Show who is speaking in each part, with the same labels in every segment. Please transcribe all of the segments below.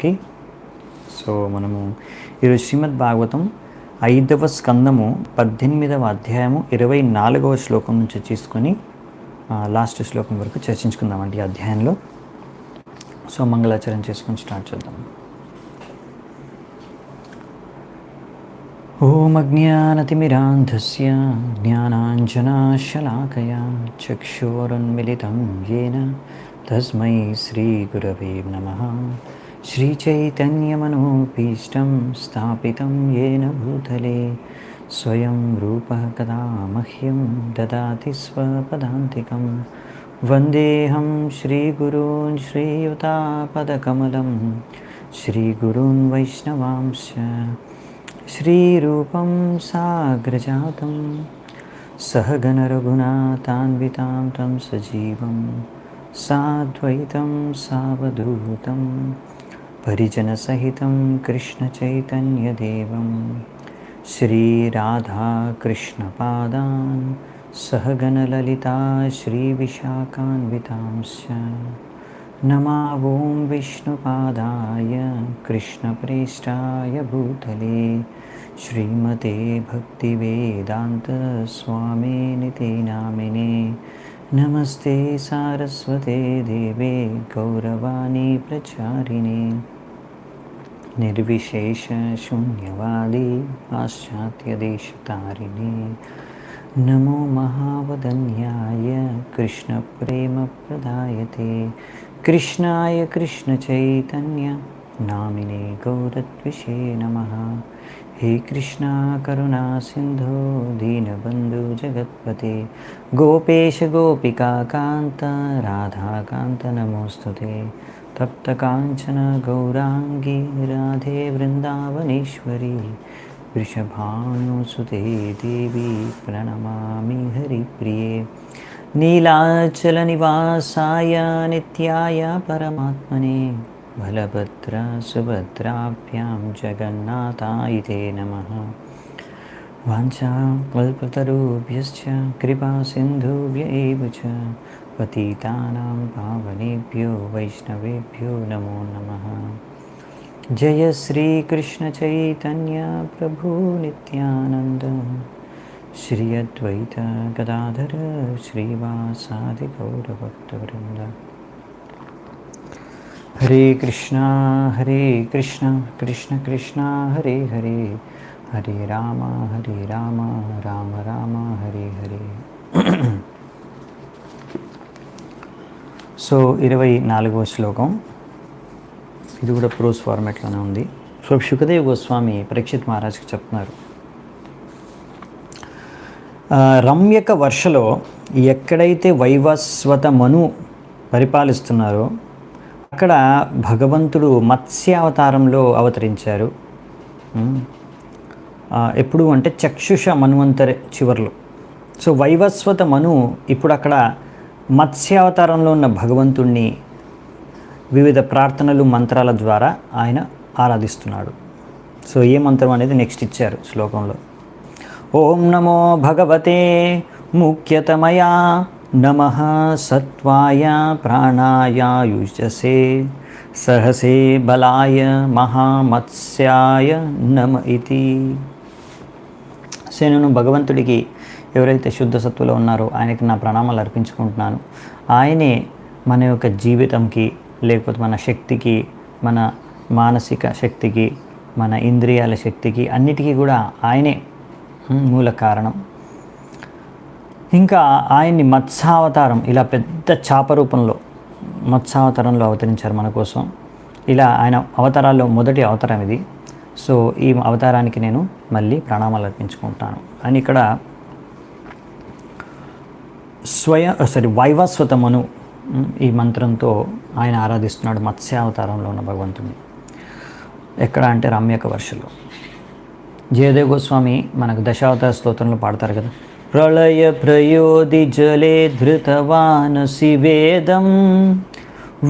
Speaker 1: అందరికీ. సో మనము ఈరోజు శ్రీమద్ భాగవతం 5వ స్కందము 18వ అధ్యాయము 24వ శ్లోకం నుంచి తీసుకొని లాస్ట్ శ్లోకం వరకు చర్చించుకుందామండి ఈ అధ్యాయంలో. సో మంగళాచరణ చేసుకొని స్టార్ట్ చేద్దాం. ఓం అజ్ఞానతిమిరాంధస్య జ్ఞానాంజనాశలాకయా చక్షురున్మిలితం యేన తస్మై శ్రీగురవే నమః. శ్రీచైతన్యమనోభీష్టం స్థాపితం యేన భూతలే స్వయం రూపः కదా మహ్యం దదాతి స్వపదాంతికం. వందేహం శ్రీగురూన్ శ్రీయుతాపదకమలం శ్రీగురూన్ వైష్ణవాంశ్చ శ్రీరూపం సాగ్రజాతం సహగణ రఘునాథాన్వితాం తం సజీవం సాద్వైతం సావధూతం పరిజనసహితం కృష్ణచైతన్యదేవం శ్రీరాధాకృష్ణపాదాన్ సహగణలలితా శ్రీవిశాఖాన్వితాంశ్చ నమా ఓం విష్ణుపాదాయ కృష్ణప్రేష్టాయ భూతలే శ్రీమతే భక్తివేదాంత స్వామినితే నామినే. నమస్తే సారస్వతే దేవే గౌరవాణి ప్రచారిణే నిర్విశేష శూన్యవాది పాశ్చాత్యదేశతారిణే. నమో మహావదన్యాయ కృష్ణప్రేమప్రదాయతే కృష్ణాయ కృష్ణచైతన్య నామినే గౌరత్విషే నమః. హే కృష్ణ కరుణా సింధో దీనబంధు జగత్పతే గోపేశ గోపికా కాంత రాధాకాంత నమోస్తుతే. తప్త కాంచన గౌరాంగీ రాధే వృందావనేశ్వరి వృషభానుసుతే దేవి ప్రణమామి హరిప్రియే. నీలాచల నివాసాయ నిత్యాయ పరమాత్మనే బలభద్ర సుభద్రాభ్యాం జగన్నాథాయ తే నమః. వాంఛాకల్పతరుభ్యశ్చ కృపా సింధుభ్య ఏవ చ పతితానాం పావనేభ్యో వైష్ణవేభ్యో నమో నమః. జయ శ్రీ కృష్ణ చైతన్య ప్రభు నిత్యానంద శ్రీ అద్వైత గదాధర శ్రీవాసాది గౌరభక్తవృంద. హరే కృష్ణ కృష్ణ కృష్ణ హరే హరే హరే రామ రామ రామ హరే హరే. సో 24వ శ్లోకం, ఇది కూడా ప్రోస్ ఫార్మాట్లోనే ఉంది. సో శుకదేవ్ గోస్వామి పరీక్షిత్ మహారాజ్కి చెప్తున్నారు, రమ్యక వర్షలో ఎక్కడైతే వైవస్వత మను పరిపాలిస్తున్నారో అక్కడ భగవంతుడు మత్స్యావతారంలో అవతరించారు. ఎప్పుడు అంటే చక్షుష మన్వంతరి చివర్లో. సో వైవస్వత మను ఇప్పుడు అక్కడ మత్స్యావతారంలో ఉన్న భగవంతుణ్ణి వివిధ ప్రార్థనలు మంత్రాల ద్వారా ఆయన ఆరాధిస్తున్నాడు. సో ఏ మంత్రం అనేది నెక్స్ట్ ఇచ్చారు శ్లోకంలో. ఓం నమో భగవతే ముఖ్యతమయా నమః సత్వాయ ప్రాణాయ యుజసే సహసే బలాయ మహామత్స్యాయ నమ ఇతి. సో నేను భగవంతుడికి ఎవరైతే శుద్ధ సత్తులో ఉన్నారో ఆయనకి నా ప్రణామాలు అర్పించుకుంటున్నాను. ఆయనే మన యొక్క జీవితంకి, లేకపోతే మన శక్తికి, మన మానసిక శక్తికి, మన ఇంద్రియాల శక్తికి అన్నిటికీ కూడా ఆయనే మూల కారణం. ఇంకా ఆయన్ని మత్స్యావతారం, ఇలా పెద్ద చాప రూపంలో మత్స్యావతారంలో అవతరించారు మన కోసం. ఇలా ఆయన అవతారాల్లో మొదటి అవతారం ఇది. సో ఈ అవతారానికి నేను మళ్ళీ ప్రణామాలు అర్పించుకుంటాను అని ఇక్కడ వైవస్వత మను ఈ మంత్రంతో ఆయన ఆరాధిస్తున్నాడు మత్స్యావతారంలో ఉన్న భగవంతుని. ఎక్కడ అంటే రమ్యక వర్షలో. జయదేవ్ గోస్వామి మనకు దశావతార స్తోత్రంలో పాడతారు కదా. ప్రళయ ప్రయోది జలే ధృతవానసి వేదం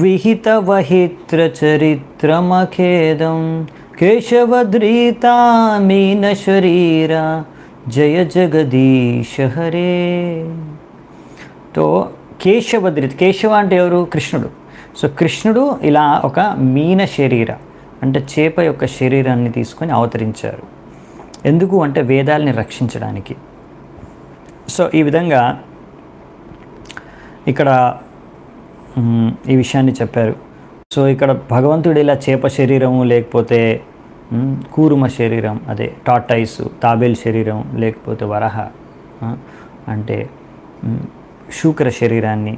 Speaker 1: విహిత వహిత్ర చరిత్రమఖేదం కేశవద్రీతా మీన శరీర జయ జగదీశ హరే. తో కేశవ అంటే ఎవరు? కృష్ణుడు. సో కృష్ణుడు ఇలా ఒక మీన శరీర అంటే చేప యొక్క శరీరాన్ని తీసుకొని అవతరించారు. ఎందుకు అంటే వేదాల్ని రక్షించడానికి. సో ఈ విధంగా ఇక్కడ ఈ విషయాన్ని చెప్పారు. సో ఇక్కడ భగవంతుడు ఇలా చేప శరీరము, లేకపోతే కూరుమ శరీరం, అదే టార్టైస్ తాబేల్ శరీరం, లేకపోతే వరహ అంటే శూకర శరీరాన్ని,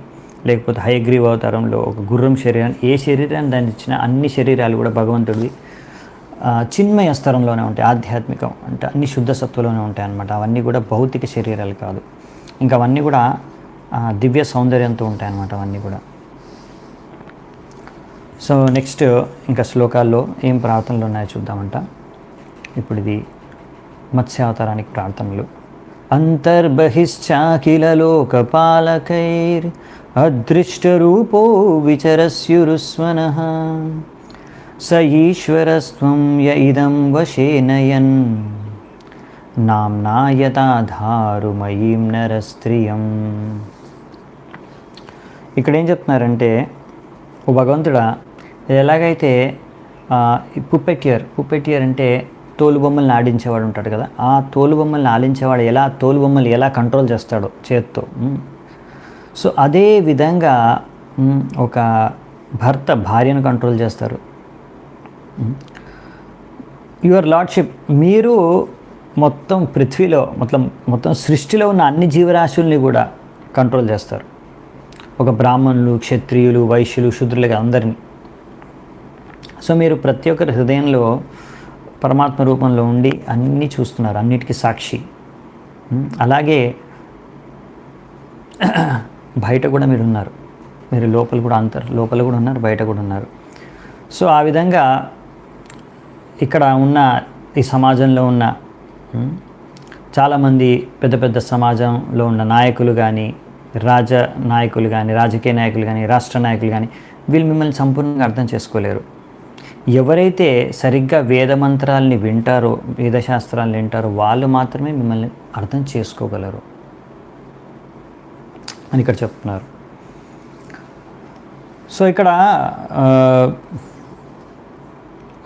Speaker 1: లేకపోతే హయగ్రీవ అవతారంలో ఒక గుర్రం శరీరాన్ని, ఏ శరీరాన్ని దాన్ని ఇచ్చిన అన్ని శరీరాలు కూడా భగవంతుడివి చిన్మయ స్తరంలోనే ఉంటాయి. ఆధ్యాత్మికం అంటే అన్ని శుద్ధ సత్వలోనే ఉంటాయి అన్నమాట. అవన్నీ కూడా భౌతిక శరీరాలు కాదు. ఇంకా అవన్నీ కూడా దివ్య సౌందర్యంతో ఉంటాయి అన్నమాట అవన్నీ కూడా. సో నెక్స్ట్ ఇంకా శ్లోకాల్లో ఏం ప్రార్థనలు ఉన్నాయో చూద్దామంట. ఇప్పుడు ఇది మత్స్యావతారానికి ప్రార్థనలు. అంతర్బహిశ్చాఖిల లోకపాలకైర్ అదృష్టరూపో విచరస్యురుస్వనః స ఈశ్వరస్త్వం య ఇదం వశేనయన్ నామ్నా యథాధారుమయీం నరస్త్రియం. ఇక్కడ ఏం చెప్తున్నారంటే, ఓ భగవంతుడా, ఎలాగైతే పుప్పెటియర్ అంటే తోలుబొమ్మల్ని ఆడించేవాడు ఉంటాడు కదా, ఆ తోలుబొమ్మల్ని ఆడించేవాడు ఎలా తోలుబొమ్మల్ని ఎలా కంట్రోల్ చేస్తాడో చేత్తో. సో అదే విధంగా ఒక భర్త భార్యను కంట్రోల్ చేస్తారు. యువర్ లార్డ్షిప్, మీరు మొత్తం పృథ్వీలో మొత్తం సృష్టిలో ఉన్న అన్ని జీవరాశుల్ని కూడా కంట్రోల్ చేస్తారు. ఒక బ్రాహ్మణులు, క్షత్రియులు, వైశ్యులు, శూద్రులు అందరినీ. సో మీరు ప్రతి ఒక్కరి హృదయంలో పరమాత్మ రూపంలో ఉండి అన్నీ చూస్తున్నారు, అన్నిటికీ సాక్షి. అలాగే బయట కూడా మీరు ఉన్నారు, మీరు లోపల కూడా ఉన్నారు, బయట కూడా ఉన్నారు. సో ఆ విధంగా ఇక్కడ ఉన్న ఈ సమాజంలో ఉన్న చాలామంది పెద్ద పెద్ద సమాజంలో ఉన్న నాయకులు కానీ, రాజకీయ నాయకులు కానీ, రాష్ట్ర నాయకులు కానీ, వీళ్ళు మిమ్మల్ని సంపూర్ణంగా అర్థం చేసుకోలేరు. ఎవరైతే సరిగ్గా వేదమంత్రాల్ని వింటారో, వేదశాస్త్రాలను వింటారో వాళ్ళు మాత్రమే మిమ్మల్ని అర్థం చేసుకోగలరు అని ఇక్కడ చెప్తున్నారు. సో ఇక్కడ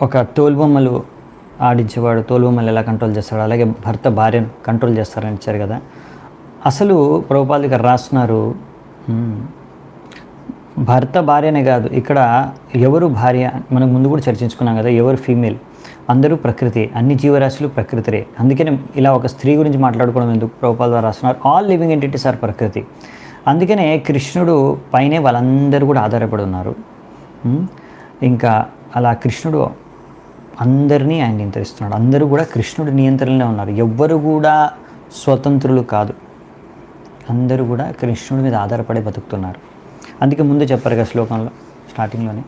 Speaker 1: ఒక తోలుబొమ్మలు ఆడించేవాడు తోలుబొమ్మలు ఎలా కంట్రోల్ చేస్తాడు, అలాగే భర్త భార్యను కంట్రోల్ చేస్తారని ఇచ్చారు కదా. అసలు ప్రభుపాదులు గారు రాస్తున్నారు, భర్త భార్యనే కాదు, ఇక్కడ ఎవరు భార్య మనం ముందు కూడా చర్చించుకున్నాం కదా, ఎవరు ఫీమేల్, అందరూ ప్రకృతి, అన్ని జీవరాశులు ప్రకృతిరే. అందుకనే ఇలా ఒక స్త్రీ గురించి మాట్లాడుకోవడం ఎందుకు ప్రభుపాదులు గారు రాస్తున్నారు, ఆల్ లివింగ్ ఎంటిటీస్ ఆర్ ప్రకృతి. అందుకనే కృష్ణుడు పైనే వాళ్ళందరూ కూడా ఆధారపడి ఉన్నారు. ఇంకా అలా కృష్ణుడు అందరినీ ఆయన నియంత్రిస్తున్నాడు. అందరూ కూడా కృష్ణుడి నియంత్రణలో ఉన్నారు. ఎవ్వరు కూడా స్వతంత్రులు కాదు, అందరూ కూడా కృష్ణుడి మీద ఆధారపడి బతుకుతున్నారు. అందుకే ముందు చెప్పారు కదా శ్లోకంలో స్టార్టింగ్లోనే,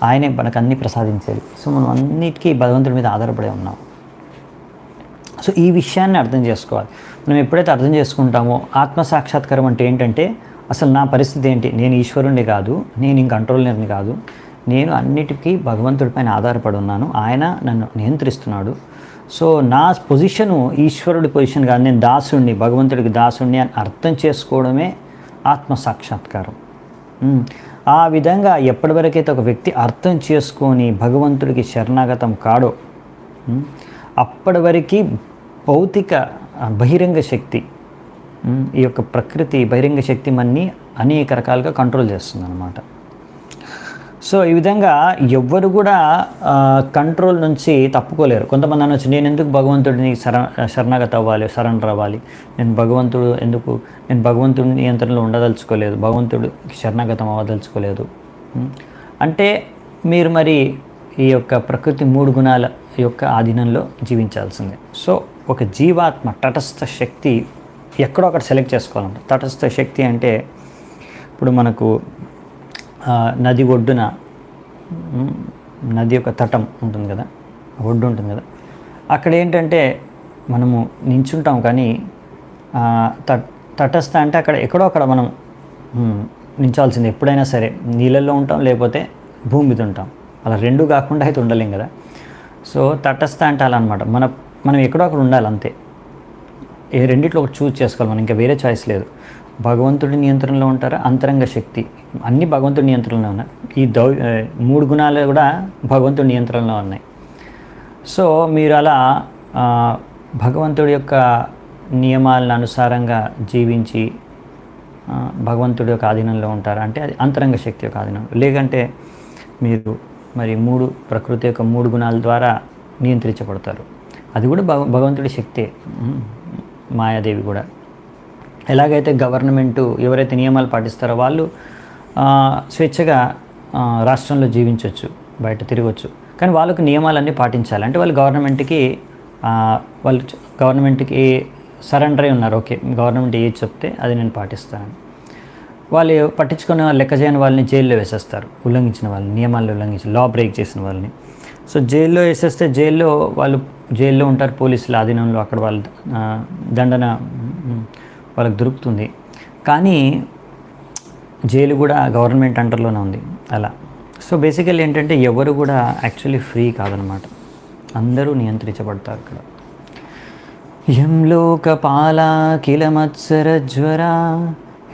Speaker 1: ఆయనే మనకు అన్నీ ప్రసాదించేది. సో మనం అన్నిటికీ భగవంతుడి మీద ఆధారపడే ఉన్నాం. సో ఈ విషయాన్ని అర్థం చేసుకోవాలి. మనం ఎప్పుడైతే అర్థం చేసుకుంటామో, ఆత్మసాక్షాత్కారం అంటే ఏంటంటే అసలు నా పరిస్థితి ఏంటి, నేను ఈశ్వరుణ్ణి కాదు, నేను ఇంక కంట్రోలర్ని కాదు, నేను అన్నిటికీ భగవంతుడిపైన ఆధారపడి ఉన్నాను, ఆయన నన్ను నియంత్రిస్తున్నాడు. సో నా పొజిషను ఈశ్వరుడి పొజిషన్ కాదు, నేను దాసుణ్ణి, భగవంతుడికి దాసుణ్ణి అని అర్థం చేసుకోవడమే ఆత్మసాక్షాత్కారం. ఆ విధంగా ఎప్పటివరకైతే ఒక వ్యక్తి అర్థం చేసుకొని భగవంతుడికి శరణాగతం కాడో, అప్పటి వరకు భౌతిక బహిరంగ శక్తి, ఈ యొక్క ప్రకృతి బహిరంగ శక్తి మన్ని అనేక రకాలుగా కంట్రోల్ చేస్తుంది అన్నమాట. సో ఈ విధంగా ఎవ్వరు కూడా కంట్రోల్ నుంచి తప్పుకోలేరు. కొంతమంది అనొచ్చు, నేను ఎందుకు భగవంతుడిని శరణాగత అవ్వాలి, సరెండర్ అవ్వాలి, నేను భగవంతుడి నియంత్రణలో ఉండదలుచుకోలేదు, భగవంతుడికి శరణాగతం అవ్వదలుచుకోలేదు అంటే మీరు మరి ఈ యొక్క ప్రకృతి 3 గుణాల యొక్క ఆధీనంలో జీవించాల్సిందే. సో ఒక జీవాత్మ తటస్థ శక్తి ఎక్కడో అక్కడ సెలెక్ట్ చేసుకోవాలంట. తటస్థ శక్తి అంటే ఇప్పుడు మనకు నది ఒడ్డున, నది యొక్క తటం ఉంటుంది కదా, ఒడ్డు ఉంటుంది కదా, అక్కడ ఏంటంటే మనము నించుంటాం, కానీ తటస్థ అంటే అక్కడ ఎక్కడో అక్కడ మనం నించాల్సింది ఎప్పుడైనా సరే. నీళ్ళల్లో ఉంటాం, లేకపోతే భూమి మీద ఉంటాం, అలా రెండు కాకుండా అయితే ఉండలేం కదా. సో తటస్థ అంటే అలా అనమాట, మనం ఎక్కడో అక్కడ ఉండాలి అంతే. రెండిట్లో ఒకటి చూస్ చేసుకోవాలి మనం, ఇంకా వేరే చాయిస్ లేదు. భగవంతుడి నియంత్రణలో ఉంటారా, అంతరంగ శక్తి అన్నీ భగవంతుడి నియంత్రణలో ఉన్నాయి. ఈ 3 గుణాలు కూడా భగవంతుడి నియంత్రణలో ఉన్నాయి. సో మీరు అలా భగవంతుడి యొక్క నియమాలను అనుసారంగా జీవించి భగవంతుడి యొక్క ఆధీనంలో ఉంటారా అంటే అది అంతరంగ శక్తి యొక్క ఆధీనం. లేకంటే మీరు మరి 3 ప్రకృతి యొక్క 3 గుణాల ద్వారా నియంత్రించబడతారు. అది కూడా భగవంతుడి శక్తే. మాయాదేవి కూడా ఎలాగైతే గవర్నమెంటు ఎవరైతే నియమాలు పాటిస్తారో వాళ్ళు స్వేచ్ఛగా రాష్ట్రంలో జీవించవచ్చు, బయట తిరగవచ్చు. కానీ వాళ్ళకు నియమాలన్నీ పాటించాలి. అంటే వాళ్ళు గవర్నమెంట్కి సరెండర్ అయి ఉన్నారు. ఓకే, గవర్నమెంట్ ఏది చెప్తే అది నేను పాటిస్తాను. వాళ్ళు పట్టించుకునే లెక్క చేయని వాళ్ళని జైల్లో వేసేస్తారు, ఉల్లంఘించిన వాళ్ళని, నియమాలు ఉల్లంఘించి లా బ్రేక్ చేసిన వాళ్ళని. సో జైల్లో వేసేస్తే జైల్లో ఉంటారు పోలీసుల ఆధీనంలో. అక్కడ వాళ్ళు దండన వాళ్ళకి దొరుకుతుంది. కానీ జైలు కూడా గవర్నమెంట్ అండర్లోనే ఉంది అలా. సో బేసికల్లీ ఏంటంటే ఎవరు కూడా యాక్చువల్లీ ఫ్రీ కాదనమాట, అందరూ నియంత్రించబడతారు ఇక్కడ. యం లోకపాలా కిల మత్సరజ్వరా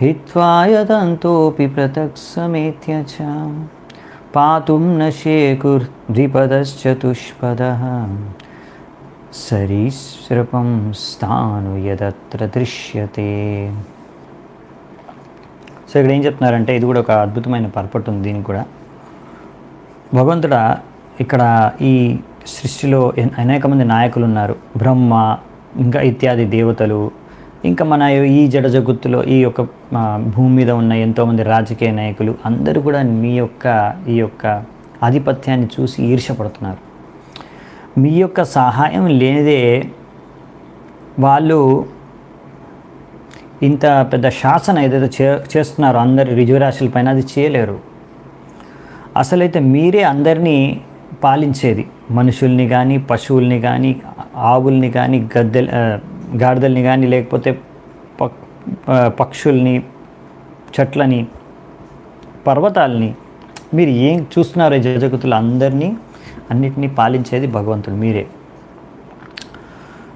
Speaker 1: హిత్వాయతంతోపి పృథక్సమేత్య చ పాతుం న శేకుర్ద్విపదశ్చతుష్పదః సరీసృపం స్థాను యదత్ర దృశ్యతే. సో ఇక్కడ ఏం చెప్తున్నారంటే ఇది కూడా ఒక అద్భుతమైన పర్పట్ ఉంది దీనికి కూడా. భగవంతుడా ఇక్కడ ఈ సృష్టిలో అనేక మంది నాయకులు ఉన్నారు, బ్రహ్మ ఇంకా ఇత్యాది దేవతలు, ఇంకా మన ఈ జడ జగత్తులో ఈ యొక్క భూమి మీద ఉన్న ఎంతోమంది రాజకీయ నాయకులు అందరూ కూడా ఈ యొక్క ఆధిపత్యాన్ని చూసి ఈర్ష్యపడుతున్నారు. మీ యొక్క సహాయం లేనిదే వాళ్ళు ఇంత పెద్ద శాసన ఏదైతే చేస్తున్నారో అందరి రిజర్వేషన్ల పైన అది చేయలేరు. అసలైతే మీరే అందరినీ పాలించేది, మనుషుల్ని కానీ, పశువుల్ని కానీ, ఆవుల్ని కానీ, గాడిదల్ని కానీ, లేకపోతే పక్షుల్ని, చెట్లని, పర్వతాలని, మీరు ఏం చూస్తున్నారో ఈ జగత్తులో అన్నిటినీ పాలించేది భగవంతుడు మీరే.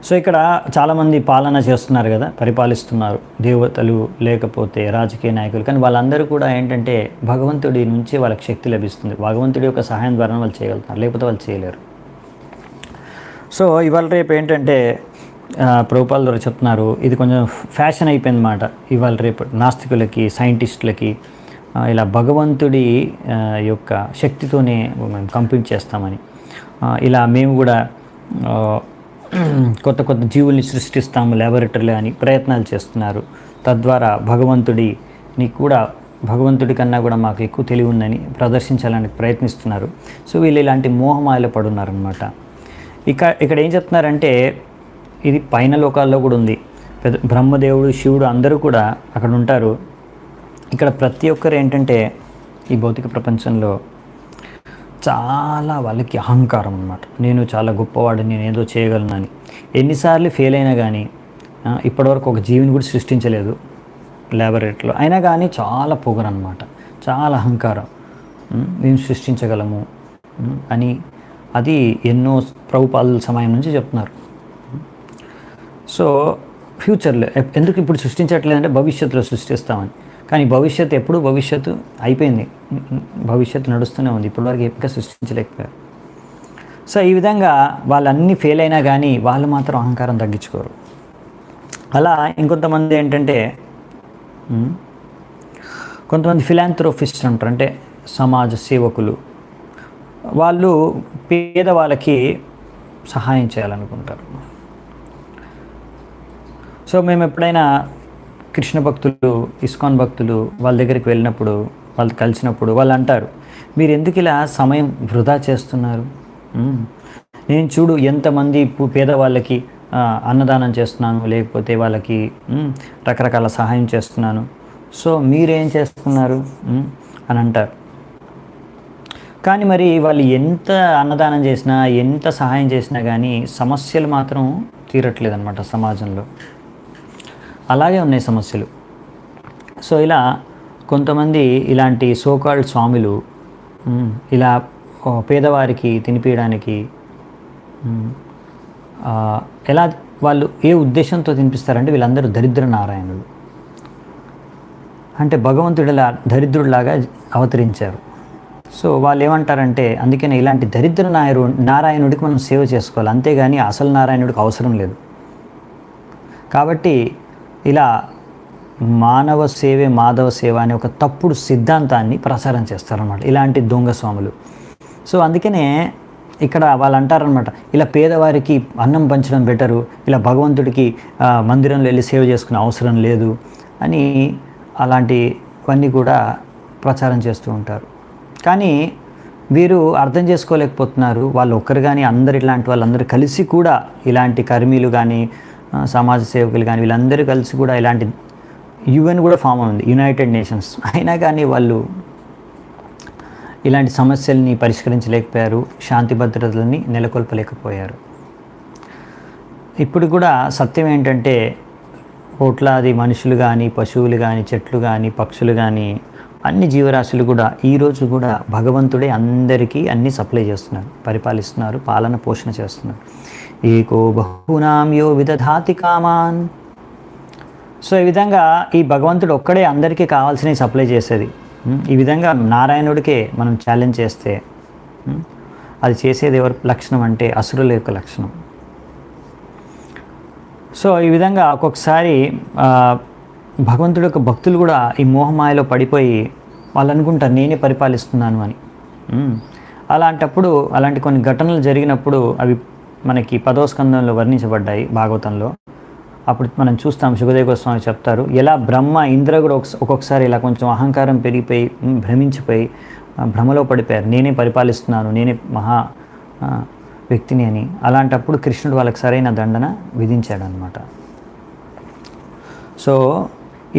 Speaker 1: సో ఇక్కడ చాలామంది పాలన చేస్తున్నారు కదా, పరిపాలిస్తున్నారు దేవతలు లేకపోతే రాజకీయ నాయకులు. కానీ వాళ్ళందరూ కూడా ఏంటంటే భగవంతుడి నుంచి వాళ్ళకి శక్తి లభిస్తుంది, భగవంతుడి యొక్క సహాయం ద్వారా వాళ్ళు చేయగలుగుతున్నారు, లేకపోతే వాళ్ళు చేయలేరు. సో ఇవాళ రేపు ఏంటంటే ప్రభుపాల ద్వారా చెప్తున్నారు, ఇది కొంచెం ఫ్యాషన్ అయిపోయిందన్నమాట. ఇవాళ రేపు నాస్తికులకి, సైంటిస్టులకి ఇలా భగవంతుడి యొక్క శక్తితోనే మేము కంప్లీట్ చేస్తామని, ఇలా మేము కూడా కొత్త కొత్త జీవుల్ని సృష్టిస్తాము ల్యాబొరేటరీలో అని ప్రయత్నాలు చేస్తున్నారు. తద్వారా భగవంతుడి కన్నా కూడా మాకు ఎక్కువ తెలివి ఉందని ప్రదర్శించాలని ప్రయత్నిస్తున్నారు. సో వీళ్ళు ఇలాంటి మోహమాయలో పడున్నారనమాట. ఇక్కడ ఏం చెప్తున్నారంటే ఇది పైన లోకాల్లో కూడా ఉంది. బ్రహ్మదేవుడు, శివుడు అందరూ కూడా అక్కడ ఉంటారు. ఇక్కడ ప్రతి ఒక్కరు ఏంటంటే ఈ భౌతిక ప్రపంచంలో చాలా వాళ్ళకి అహంకారం అన్నమాట. నేను చాలా గొప్పవాడిని, నేను ఏదో చేయగలనని. ఎన్నిసార్లు ఫెయిల్ అయినా కానీ, ఇప్పటివరకు ఒక జీవిని కూడా సృష్టించలేదు ల్యాబొరేటరీలో, అయినా కానీ చాలా పొగరన్నమాట, చాలా అహంకారం. మేము సృష్టించగలము అని అది ఎన్నో ప్రభుపాల సమయం నుంచి చెప్తున్నారు. సో ఫ్యూచర్లో ఎందుకు ఇప్పుడు సృష్టించట్లేదంటే భవిష్యత్తులో సృష్టిస్తామని. కానీ భవిష్యత్తు అయిపోయింది, భవిష్యత్తు నడుస్తూనే ఉంది, ఇప్పటివరకు ఇంకా సృష్టించలేకపోయారు. సో ఈ విధంగా వాళ్ళన్నీ ఫెయిల్ అయినా కానీ వాళ్ళు మాత్రం అహంకారం తగ్గించుకోరు. అలా ఇంకొంతమంది ఏంటంటే కొంతమంది ఫిలాంథ్రోపిస్ట్స్ ఉంటారు, అంటే సమాజ సేవకులు. వాళ్ళు పేదవాళ్ళకి సహాయం చేయాలనుకుంటారు. సో మేము ఎప్పుడైనా కృష్ణ భక్తులు, ఇస్కాన్ భక్తులు వాళ్ళ దగ్గరికి వెళ్ళినప్పుడు, వాళ్ళు కలిసినప్పుడు వాళ్ళు అంటారు, మీరు ఎందుకు ఇలా సమయం వృధా చేస్తున్నారు? నేను చూడు ఎంతమంది పేదవాళ్ళకి అన్నదానం చేస్తున్నాను, లేకపోతే వాళ్ళకి రకరకాల సహాయం చేస్తున్నాను. సో మీరేం చేస్తున్నారు అని అంటారు. కానీ మరి వాళ్ళు ఎంత అన్నదానం చేసినా, ఎంత సహాయం చేసినా కానీ సమస్యలు మాత్రం తీరట్లేదన్నమాట సమాజంలో. అలాగే ఉన్నాయి సమస్యలు. సో ఇలా కొంతమంది ఇలాంటి సోకాల్డ్ స్వాములు ఇలా పేదవారికి తినిపించడానికి ఎలా వాళ్ళు ఏ ఉద్దేశంతో తినిపిస్తారంటే వీళ్ళందరూ దరిద్ర నారాయణులు. అంటే భగవంతుడిలా దరిద్రుడిలాగా అవతరించారు. సో వాళ్ళు ఏమంటారంటే, అందుకనే ఇలాంటి దరిద్ర నారాయణుడికి మనం సేవ చేసుకోవాలి, అంతేగాని అసలు నారాయణుడికి అవసరం లేదు. కాబట్టి ఇలా మానవ సేవే మాధవ సేవ అనే ఒక తప్పుడు సిద్ధాంతాన్ని ప్రసారం చేస్తారన్నమాట ఇలాంటి దొంగ స్వాములు. సో అందుకనే ఇక్కడ వాళ్ళు అంటారనమాట, ఇలా పేదవారికి అన్నం పంచడం బెటరు, ఇలా భగవంతుడికి మందిరంలో వెళ్ళి సేవ చేసుకునే అవసరం లేదు అని అలాంటివన్నీ కూడా ప్రచారం చేస్తూ ఉంటారు. కానీ వీరు అర్థం చేసుకోలేకపోతున్నారు. వాళ్ళు ఒక్కరు కానీ అందరు ఇలాంటి వాళ్ళందరూ కలిసి కూడా ఇలాంటి కర్మీలు కానీ సమాజ సేవకులు కానీ వీళ్ళందరూ కలిసి కూడా ఇలాంటి యుఎన్ కూడా ఫామ్ అయింది, యునైటెడ్ నేషన్స్. అయినా కానీ వాళ్ళు ఇలాంటి సమస్యల్ని పరిష్కరించలేకపోయారు, శాంతి భద్రతలని నెలకొల్పలేకపోయారు. ఇప్పుడు కూడా సత్యం ఏంటంటే, కోట్లాది మనుషులు కానీ పశువులు కానీ చెట్లు కానీ పక్షులు కానీ అన్ని జీవరాశులు కూడా ఈరోజు కూడా భగవంతుడే అందరికీ అన్నీ సప్లై చేస్తున్నారు, పరిపాలిస్తున్నారు, పాలన పోషణ చేస్తున్నారు. ఏకో బహూనాం యో విదధాతి కామాన్. సో ఈ విధంగా ఈ భగవంతుడు ఒక్కడే అందరికీ కావాల్సినవి సప్లై చేసేది. ఈ విధంగా నారాయణుడికే మనం ఛాలెంజ్ చేస్తే అది చేసేది ఎవరి లక్షణం అంటే అసురుల యొక్క లక్షణం. సో ఈ విధంగా ఒక్కొక్కసారి భగవంతుడి యొక్క భక్తులు కూడా ఈ మోహమాయలో పడిపోయి వాళ్ళు అనుకుంటారు నేనే పరిపాలిస్తున్నాను అని. అలాంటప్పుడు అలాంటి కొన్ని ఘటనలు జరిగినప్పుడు అవి మనకి 10వ స్కందంలో వర్ణించబడ్డాయి భాగవతంలో. అప్పుడు మనం చూస్తాం, సుఖదేవ గోస్వామి చెప్తారు ఎలా బ్రహ్మ ఇంద్ర కూడా ఒక్కొక్కసారి ఇలా కొంచెం అహంకారం పెరిగిపోయి భ్రమించిపోయి భ్రమలో పడిపోయారు, నేనే పరిపాలిస్తున్నాను, నేనే మహా వ్యక్తిని అని. అలాంటప్పుడు కృష్ణుడు వాళ్ళకి సరైన దండన విధించాడు అనమాట. సో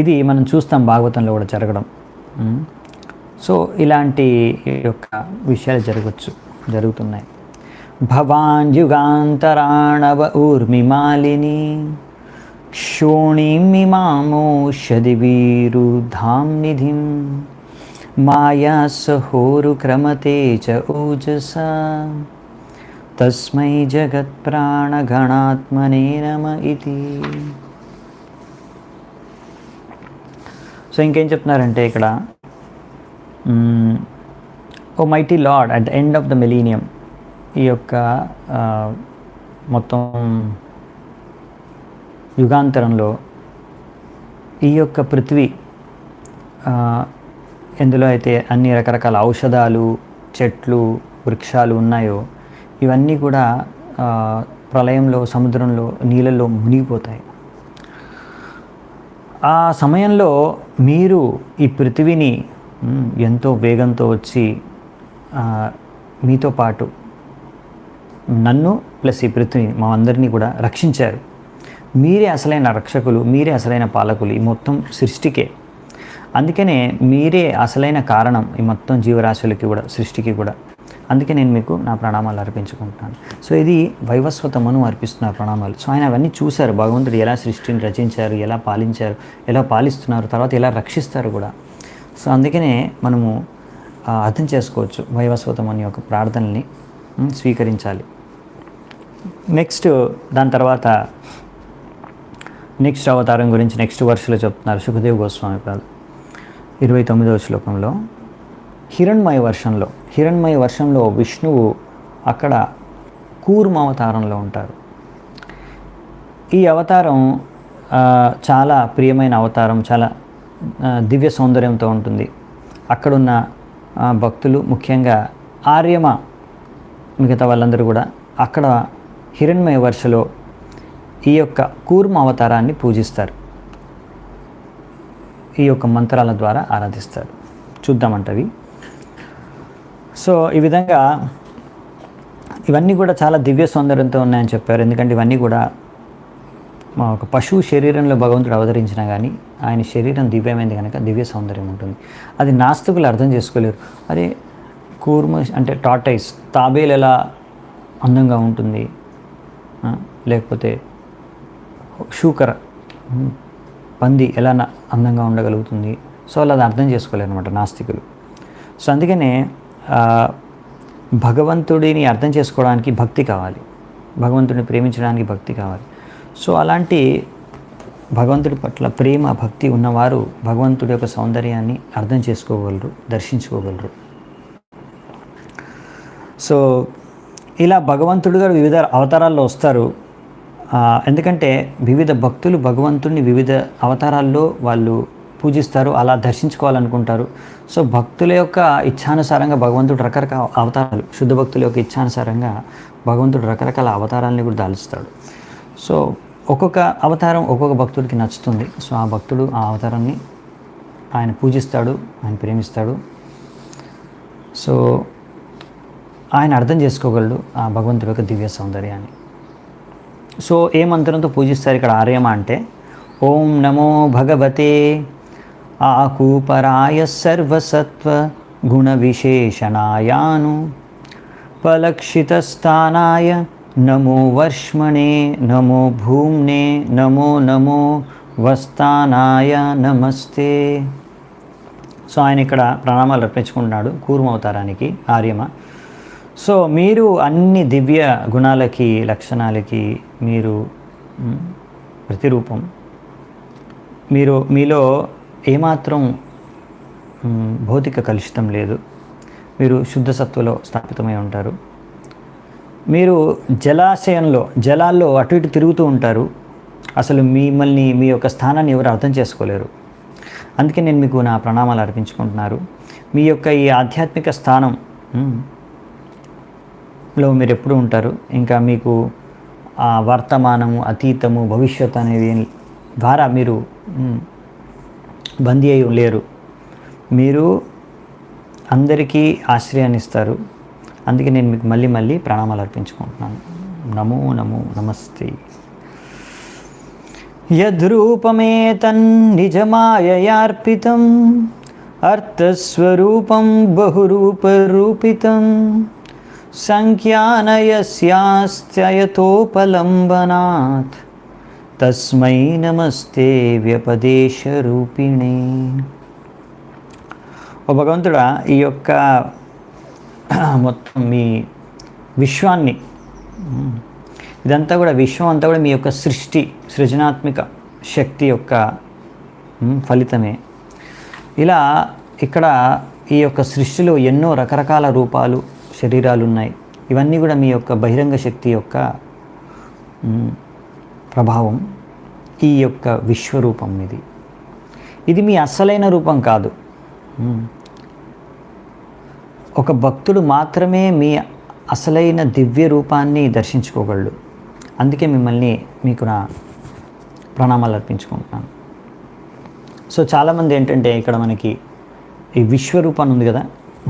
Speaker 1: ఇది మనం చూస్తాం భాగవతంలో కూడా జరగడం. సో ఇలాంటి యొక్క విషయాలు జరుగుతున్నాయి. భవాన్ యుగాంతరాణవ ఊర్మిమాలిని శోణిమిమామోషది వీరుధాం నిధిం మాయా సహోరు క్రమతే చ ఓజసా తస్మై జగత్ప్రాణగణాత్మనే నమ ఇతి. సో ఇంకేం చెప్తున్నారంటే ఇక్కడ, O mighty lord at the end of the millennium, ఈ యొక్క మొత్తం యుగాంతరంలో ఈ యొక్క పృథ్వీ ఎందులో అయితే అన్ని రకరకాల ఔషధాలు చెట్లు వృక్షాలు ఉన్నాయో ఇవన్నీ కూడా ప్రళయంలో సముద్రంలో నీళ్ళల్లో మునిగిపోతాయి. ఆ సమయంలో మీరు ఈ పృథివీని ఎంతో వేగంతో వచ్చి మీతో పాటు నన్ను ప్లస్ ఈ పృథ్వీని మా అందరినీ కూడా రక్షించారు. మీరే అసలైన రక్షకులు, మీరే అసలైన పాలకులు ఈ మొత్తం సృష్టికే. అందుకనే మీరే అసలైన కారణం ఈ మొత్తం జీవరాశులకి కూడా సృష్టికి కూడా. అందుకే నేను మీకు నా ప్రణామాలు అర్పించుకుంటున్నాను. సో ఇది వైవస్వత మను అర్పిస్తున్నారు ప్రణామాలు. సో ఆయన అవన్నీ చూశారు, భగవంతుడు ఎలా సృష్టిని రచించారు, ఎలా పాలించారు, ఎలా పాలిస్తున్నారు, తర్వాత ఎలా రక్షిస్తారు కూడా. సో అందుకనే మనము అర్థం చేసుకోవచ్చు వైవస్వత మను యొక్క ప్రార్థనల్ని స్వీకరించాలి. నెక్స్ట్ దాని తర్వాత నెక్స్ట్ అవతారం గురించి నెక్స్ట్ వర్షలో చెప్తున్నారు సుఖదేవ్ గోస్వామి పాదు 29వ శ్లోకంలో. హిరణ్మయ వర్షంలో విష్ణువు అక్కడ కూర్మ అవతారంలో ఉంటారు. ఈ అవతారం చాలా ప్రియమైన అవతారం, చాలా దివ్య సౌందర్యంతో ఉంటుంది. అక్కడున్న భక్తులు ముఖ్యంగా ఆర్యమ మిగతా వాళ్ళందరూ కూడా అక్కడ హిరణ్మయ వర్షలో ఈ యొక్క కూర్మ అవతారాన్ని పూజిస్తారు, ఈ యొక్క మంత్రాల ద్వారా ఆరాధిస్తారు. చూద్దామంటవి. సో ఈ విధంగా ఇవన్నీ కూడా చాలా దివ్య సౌందర్యంతో ఉన్నాయని చెప్పారు. ఎందుకంటే ఇవన్నీ కూడా ఒక పశువు శరీరంలో భగవంతుడు అవతరించినా కానీ ఆయన శరీరం దివ్యమైంది కనుక దివ్య సౌందర్యం ఉంటుంది. అది నాస్తికులు అర్థం చేసుకోలేరు. అదే కూర్మ అంటే టార్టైస్, తాబేలు ఎలా అందంగా ఉంటుంది, లేకపోతే శూకర పంది ఎలా అందంగా ఉండగలుగుతుంది. సో అలా అది అర్థం చేసుకోలేరు అనమాట నాస్తికులు. సో అందుకనే భగవంతుడిని అర్థం చేసుకోవడానికి భక్తి కావాలి, భగవంతుడిని ప్రేమించడానికి భక్తి కావాలి. సో అలాంటి భగవంతుడి పట్ల ప్రేమ భక్తి ఉన్నవారు భగవంతుడి యొక్క సౌందర్యాన్ని అర్థం చేసుకోగలరు, దర్శించుకోగలరు. సో ఇలా భగవంతుడు గారు వివిధ అవతారాల్లో వస్తారు. ఎందుకంటే వివిధ భక్తులు భగవంతుడిని వివిధ అవతారాల్లో వాళ్ళు పూజిస్తారు, అలా దర్శించుకోవాలనుకుంటారు. సో భక్తుల యొక్క ఇచ్ఛానుసారంగా భగవంతుడు రకరకాల అవతారాలు, శుద్ధ భక్తుల యొక్క ఇచ్ఛానుసారంగా భగవంతుడు రకరకాల అవతారాలని కూడా దాల్చుతాడు. సో ఒక్కొక్క అవతారం ఒక్కొక్క భక్తుడికి నచ్చుతుంది. సో ఆ భక్తుడు ఆ అవతారాన్ని ఆయన పూజిస్తాడు, ఆయన ప్రేమిస్తాడు. సో ఆయన అర్థం చేసుకోగలడు ఆ భగవంతుడి యొక్క దివ్య సౌందర్యాన్ని. సో ఏ మంత్రంతో పూజిస్తారు ఇక్కడ ఆర్యమ అంటే, ఓం నమో భగవతే ఆకూపరాయ సర్వసత్వ గుణ విశేషణాయాను పలక్షితస్థానాయ నమో వర్ష్మణే నమో భూమ్నే నమో నమో వస్తానాయ నమస్తే. సో ఆయన ఇక్కడ ప్రణామాలు అర్పించుకుంటున్నాడు కూర్మ అవతారానికి ఆర్యమ. సో మీరు అన్ని దివ్య గుణాలకి లక్షణాలకి మీరు ప్రతిరూపం. మీలో ఏమాత్రం భౌతిక కలుషితం లేదు. మీరు శుద్ధ సత్వలో స్థాపితమై ఉంటారు. మీరు జలాల్లో అటు ఇటు తిరుగుతూ ఉంటారు. అసలు మిమ్మల్ని మీ యొక్క స్థానాన్ని ఎవరు అర్థం చేసుకోలేరు. అందుకే నేను మీకు నా ప్రణామాలు అర్పించుకుంటున్నారు. మీ యొక్క ఈ ఆధ్యాత్మిక స్థానం లో మీరు ఎప్పుడు ఉంటారు. ఇంకా మీకు ఆ వర్తమానము, అతీతము, భవిష్యత్తు అనేవి ద్వారా మీరు బందీ అయి లేరు. మీరు అందరికీ ఆశ్రయాన్ని ఇస్తారు. అందుకే నేను మీకు మళ్ళీ మళ్ళీ ప్రణామాలు అర్పించుకుంటున్నాను. నమో నమో నమస్తే. యద్రూపమేతన్నిజమాయయార్పితం అర్థస్వరూపం బహురూపరూపితం సంఖ్యానయస్యాస్త్యయతోపలంబనాత్ తస్మై నమస్తే వ్యపదేశరూపిణే. ఓ భగవంతుడా, ఈ యొక్క మొత్తం మీ విశ్వాన్ని, ఇదంతా కూడా విశ్వం అంతా కూడా మీ యొక్క సృజనాత్మక శక్తి యొక్క ఫలితమే. ఇలా ఇక్కడ ఈ యొక్క సృష్టిలో ఎన్నో రకరకాల రూపాలు, శరీరాలు ఉన్నాయి. ఇవన్నీ కూడా మీ యొక్క బహిరంగ శక్తి యొక్క ప్రభావం. ఈ యొక్క విశ్వరూపం ఇది మీ అసలైన రూపం కాదు. ఒక భక్తుడు మాత్రమే మీ అసలైన దివ్య రూపాన్ని దర్శించుకోగలడు. అందుకే మీకు నా ప్రణామాలు అర్పించుకుంటున్నాను. సో చాలామంది ఏంటంటే ఇక్కడ మనకి ఈ విశ్వరూపాన్ని ఉంది కదా,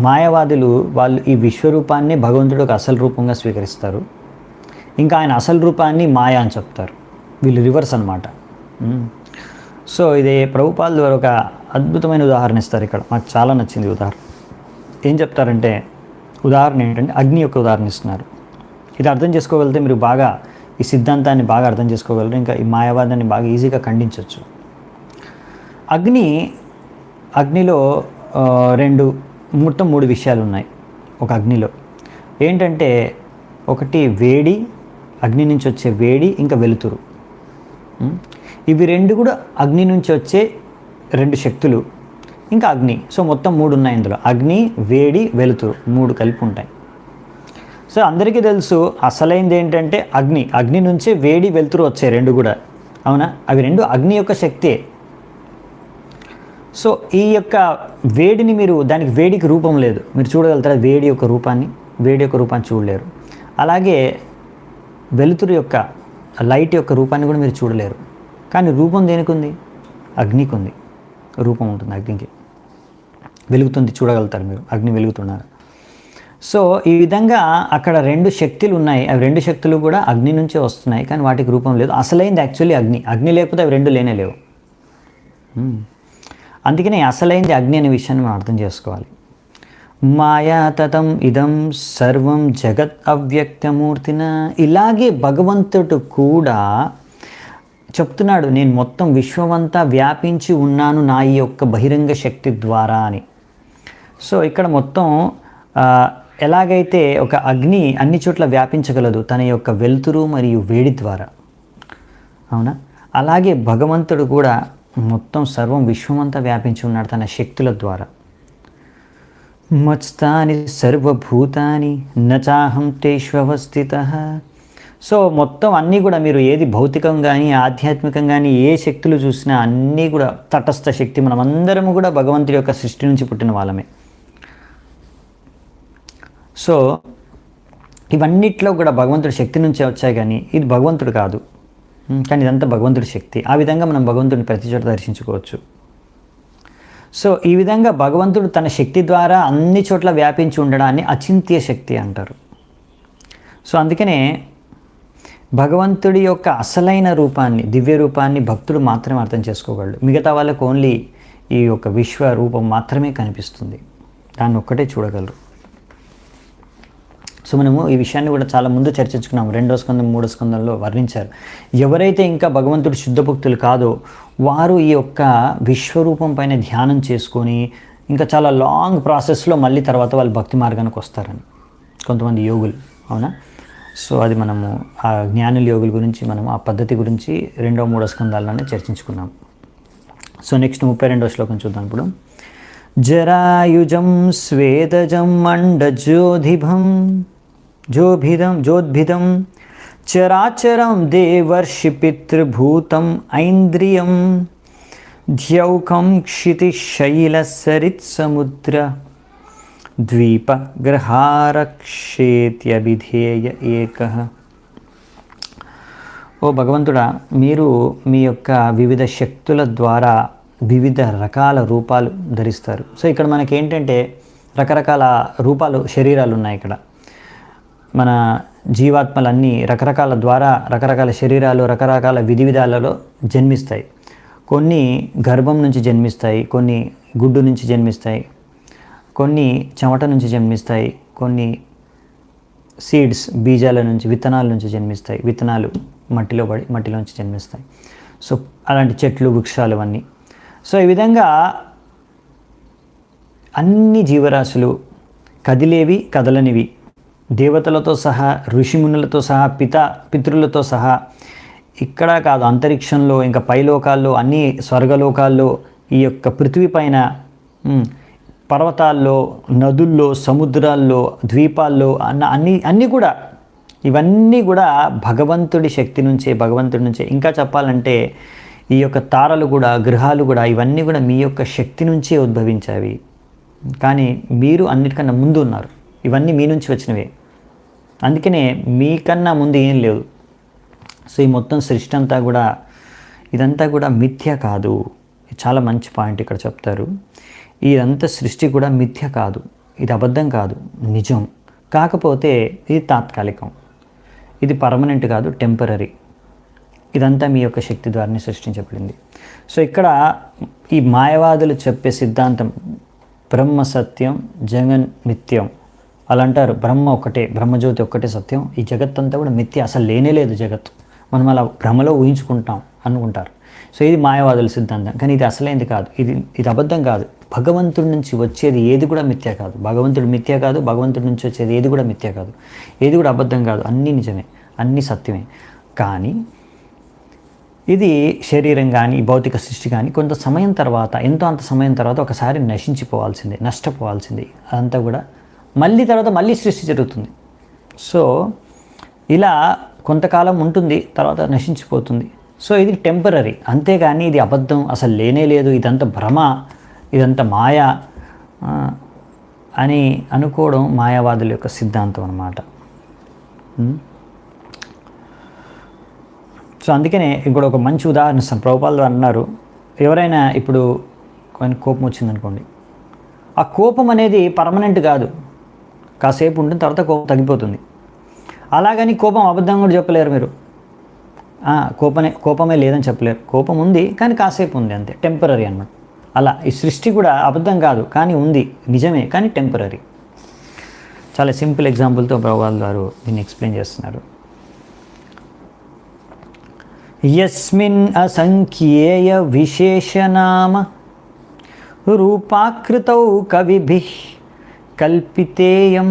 Speaker 1: మాయావాదులు వాళ్ళు ఈ విశ్వరూపాన్ని భగవంతుడు ఒక అసలు రూపంగా స్వీకరిస్తారు. ఇంకా ఆయన అసలు రూపాన్ని మాయా అని చెప్తారు. వీళ్ళు రివర్స్ అన్నమాట. సో ఇది ప్రభుపాదుల ద్వారా ఒక అద్భుతమైన ఉదాహరణ ఇస్తారు ఇక్కడ. నాకు చాలా నచ్చింది ఉదాహరణ. ఏం చెప్తారంటే, ఉదాహరణ ఏంటంటే అగ్ని యొక్క ఉదాహరణ ఇస్తున్నారు. ఇది అర్థం చేసుకోగలిగితే మీరు బాగా ఈ సిద్ధాంతాన్ని బాగా అర్థం చేసుకోగలరు. ఇంకా ఈ మాయావాదాన్ని బాగా ఈజీగా ఖండించవచ్చు. అగ్నిలో మొత్తం 3 విషయాలు ఉన్నాయి ఒక అగ్నిలో. ఏంటంటే ఒకటి వేడి, అగ్ని నుంచి వచ్చే వేడి, ఇంకా వెలుతురు. ఇవి 2 కూడా అగ్ని నుంచి వచ్చే 2 శక్తులు, ఇంకా అగ్ని. సో మొత్తం 3 ఉన్నాయి ఇందులో. అగ్ని, వేడి, వెలుతురు 3 కలిపి ఉంటాయి. సో అందరికీ తెలుసు అసలైంది ఏంటంటే అగ్ని నుంచే వేడి, వెలుతురు వచ్చాయి 2 కూడా. అవునా? అవి 2 అగ్ని యొక్క శక్తే. సో ఈ యొక్క వేడిని దానికి వేడికి రూపం లేదు. మీరు చూడగలుగుతారా వేడి యొక్క రూపాన్ని చూడలేరు. అలాగే వెలుతురు యొక్క లైట్ యొక్క రూపాన్ని కూడా మీరు చూడలేరు. కానీ రూపం దేనికి ఉంది? అగ్నికి ఉంది. రూపం ఉంటుంది అగ్నికి. వెలుగుతుంది, చూడగలుగుతారు మీరు. అగ్ని వెలుగుతున్నారు. సో ఈ విధంగా అక్కడ 2 శక్తులు ఉన్నాయి. అవి 2 శక్తులు కూడా అగ్ని నుంచే వస్తున్నాయి, కానీ వాటికి రూపం లేదు. అసలైంది యాక్చువల్లీ అగ్ని లేకపోతే అవి 2 లేనేలేవు. అందుకనే అసలైంది అగ్ని అనే విషయాన్ని మనం అర్థం చేసుకోవాలి. మాయా తతం ఇదం సర్వం జగత్ అవ్యక్తమూర్తిన. ఇలాగే భగవంతుడు కూడా చెప్తున్నాడు, నేను మొత్తం విశ్వమంతా వ్యాపించి ఉన్నాను నా ఈ యొక్క బహిరంగ శక్తి ద్వారా అని. సో ఇక్కడ మొత్తం ఎలాగైతే ఒక అగ్ని అన్ని చోట్ల వ్యాపించగలదు తన యొక్క వెలుతురు మరియు వేడి ద్వారా, అవునా, అలాగే భగవంతుడు కూడా మొత్తం సర్వం విశ్వమంతా వ్యాపించి ఉన్నాడు తన శక్తుల ద్వారా. మత్స్థాని సర్వభూతాని నచాహం తేష్వస్థితః. సో మొత్తం అన్నీ కూడా మీరు ఏది భౌతికం కానీ ఆధ్యాత్మికం కానీ ఏ శక్తులు చూసినా అన్నీ కూడా తటస్థ శక్తి. మనం అందరము కూడా భగవంతుడి యొక్క సృష్టి నుంచి పుట్టిన వాళ్ళమే. సో ఇవన్నిట్లో కూడా భగవంతుడి శక్తి నుంచే వచ్చాయి, కానీ ఇది భగవంతుడు కాదు, కానీ ఇదంతా భగవంతుడి శక్తి. ఆ విధంగా మనం భగవంతుడిని ప్రతి చోట దర్శించుకోవచ్చు. సో ఈ విధంగా భగవంతుడు తన శక్తి ద్వారా అన్ని చోట్ల వ్యాపించి ఉండడాన్ని అచింత్య శక్తి అంటారు. సో అందుకనే భగవంతుడి యొక్క అసలైన రూపాన్ని, దివ్య రూపాన్ని భక్తుడు మాత్రమే అర్థం చేసుకోగలడు. మిగతా వాళ్ళకు ఓన్లీ ఈ యొక్క విశ్వ రూపం మాత్రమే కనిపిస్తుంది, దాన్ని ఒక్కటే చూడగలరు. సో మనము ఈ విషయాన్ని కూడా చాలా ముందు చర్చించుకున్నాము. 2వ స్కందం 3వ స్కందంలో వర్ణించారు. ఎవరైతే ఇంకా భగవంతుడు శుద్ధ భక్తులు కాదో వారు ఈ యొక్క విశ్వరూపం పైన ధ్యానం చేసుకొని ఇంకా చాలా లాంగ్ ప్రాసెస్లో మళ్ళీ తర్వాత వాళ్ళు భక్తి మార్గానికి వస్తారని కొంతమంది యోగులు. అవునా? సో అది మనము ఆ జ్ఞానుల యోగుల గురించి మనము ఆ పద్ధతి గురించి 2వ 3వ స్కందాల్లోనే చర్చించుకున్నాం. సో నెక్స్ట్ 32వ శ్లోకం చూద్దాం ఇప్పుడు. జరాయుజం స్వేదజం మండజోధిభం జోద్భిదం చరాచరం దేవర్షి పితృభూతం ఐంద్రియం ద్యౌకం క్షితిశైలసరిత్సముద్ర ద్వీపగ్రహారక్షేత్యభిధేయ ఏకః. ఓ భగవంతుడా, మీరు మీ యొక్క వివిధ శక్తుల ద్వారా వివిధ రకాల రూపాలు ధరిస్తారు. సో ఇక్కడ మనకి ఏంటంటే రకరకాల రూపాలు, శరీరాలు ఉన్నాయి. ఇక్కడ మన జీవాత్మలన్నీ రకరకాల ద్వారా రకరకాల శరీరాలు రకరకాల విధి విధాలలో జన్మిస్తాయి. కొన్ని గర్భం నుంచి జన్మిస్తాయి, కొన్ని గుడ్డు నుంచి జన్మిస్తాయి, కొన్ని చెమట నుంచి జన్మిస్తాయి, కొన్ని సీడ్స్ బీజాల నుంచి, విత్తనాల నుంచి జన్మిస్తాయి, విత్తనాలు మట్టిలో పడి మట్టిలోంచి జన్మిస్తాయి. సో అలాంటి చెట్లు, వృక్షాలు అవన్నీ. సో ఈ విధంగా అన్ని జీవరాశులు, కదిలేవి కదలనివి, దేవతలతో సహా, ఋషిమునులతో సహా, పితరులతో సహా, ఇక్కడ కాదు అంతరిక్షంలో, ఇంకా పైలోకాల్లో, అన్ని స్వర్గలోకాల్లో, ఈ యొక్క పృథ్వీ పైన, పర్వతాల్లో, నదుల్లో, సముద్రాల్లో, ద్వీపాల్లో అన్నీ కూడా, ఇవన్నీ కూడా భగవంతుడి శక్తి నుంచే, భగవంతుడి నుంచే. ఇంకా చెప్పాలంటే ఈ యొక్క తారలు కూడా, గ్రహాలు కూడా, ఇవన్నీ కూడా మీ యొక్క శక్తి నుంచే ఉద్భవించాయి. కానీ మీరు అన్నిటికన్నా ముందు ఉన్నారు. ఇవన్నీ మీ నుంచి వచ్చినవే, అందుకనే మీకన్నా ముందు ఏం లేదు. సో ఈ మొత్తం సృష్టి అంతా కూడా, ఇదంతా కూడా మిథ్య కాదు. చాలా మంచి పాయింట్ ఇక్కడ చెప్తారు. ఇదంతా సృష్టి కూడా మిథ్య కాదు, ఇది అబద్ధం కాదు, నిజం. కాకపోతే ఇది తాత్కాలికం, ఇది పర్మనెంట్ కాదు, టెంపరరీ. ఇదంతా మీ యొక్క శక్తి ద్వారానే సృష్టించబడింది. సో ఇక్కడ ఈ మాయవాదులు చెప్పే సిద్ధాంతం బ్రహ్మ సత్యం, జగన్ మిథ్యం. అలా అంటారు. బ్రహ్మ ఒక్కటే, బ్రహ్మజ్యోతి ఒక్కటే సత్యం, ఈ జగత్తంతా కూడా మిథ్య, అసలు లేనే లేదు జగత్తు, మనం అలా భ్రమలో ఊహించుకుంటాం అనుకుంటారు. సో ఇది మాయవాదుల సిద్ధాంతం. కానీ ఇది అసలైంది కాదు, ఇది అబద్ధం కాదు. భగవంతుడి నుంచి వచ్చేది ఏది కూడా మిథ్య కాదు. భగవంతుడు మిథ్య కాదు, భగవంతుడి నుంచి వచ్చేది ఏది కూడా మిథ్య కాదు, ఏది కూడా అబద్ధం కాదు. అన్నీ నిజమే, అన్నీ సత్యమే. కానీ ఇది శరీరం కానీ, భౌతిక సృష్టి కానీ కొంత సమయం తర్వాత, ఎంతో అంత సమయం తర్వాత ఒకసారి నశించిపోవాల్సిందే, నష్టపోవాల్సిందే. అదంతా కూడా మళ్ళీ తర్వాత మళ్ళీ సృష్టి జరుగుతుంది. సో ఇలా కొంతకాలం ఉంటుంది, తర్వాత నశించిపోతుంది. సో ఇది టెంపరరీ, అంతేగాని ఇది అబద్ధం, అసలు లేనే లేదు, ఇదంతా భ్రమ, ఇదంతా మాయ అని అనుకోవడం మాయావాదుల యొక్క సిద్ధాంతం అన్నమాట. సో అందుకనే ఇప్పుడు ఒక మంచి ఉదాహరణ ఇస్తాను. ప్రభుపాల్ అన్నారు, ఎవరైనా ఇప్పుడు కోపం వచ్చిందనుకోండి, ఆ కోపం అనేది పర్మనెంట్ కాదు, కాసేపు ఉంటుంది, తర్వాత కోపం తగ్గిపోతుంది. అలాగని కోపం అబద్ధం కూడా చెప్పలేరు మీరు. కోపమే లేదని చెప్పలేరు. కోపం ఉంది కానీ కాసేపు ఉంది, అంతే, టెంపరరీ అన్నమాట. అలా ఈ సృష్టి కూడా అబద్ధం కాదు, కానీ ఉంది, నిజమే, కానీ టెంపరరీ. చాలా సింపుల్ ఎగ్జాంపుల్తో ప్రభుపాల్ గారు దీన్ని ఎక్స్ప్లెయిన్ చేస్తున్నారు. యస్మిన్ అసంఖ్యేయ విశేషనామ రూపాకృతౌ కవిభిః కల్పితేయం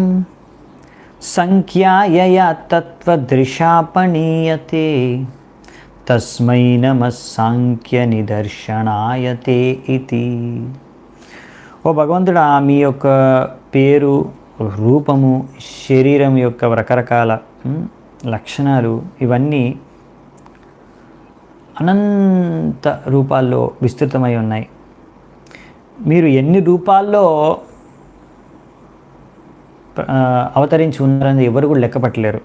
Speaker 1: సంఖ్యాయయా తత్వదృశాపణీయతే తస్మై నమః సాంఖ్య నిదర్శనాయ తే ఇతి. ఓ భగవంతుడా, మీ యొక్క పేరు, రూపము, శరీరం యొక్క రకరకాల లక్షణాలు ఇవన్నీ అనంత రూపాల్లో విస్తృతమై ఉన్నాయి. మీరు ఎన్ని రూపాల్లో అవతరించి ఉన్నారని ఎవరు కూడా లెక్కపట్టలేరు.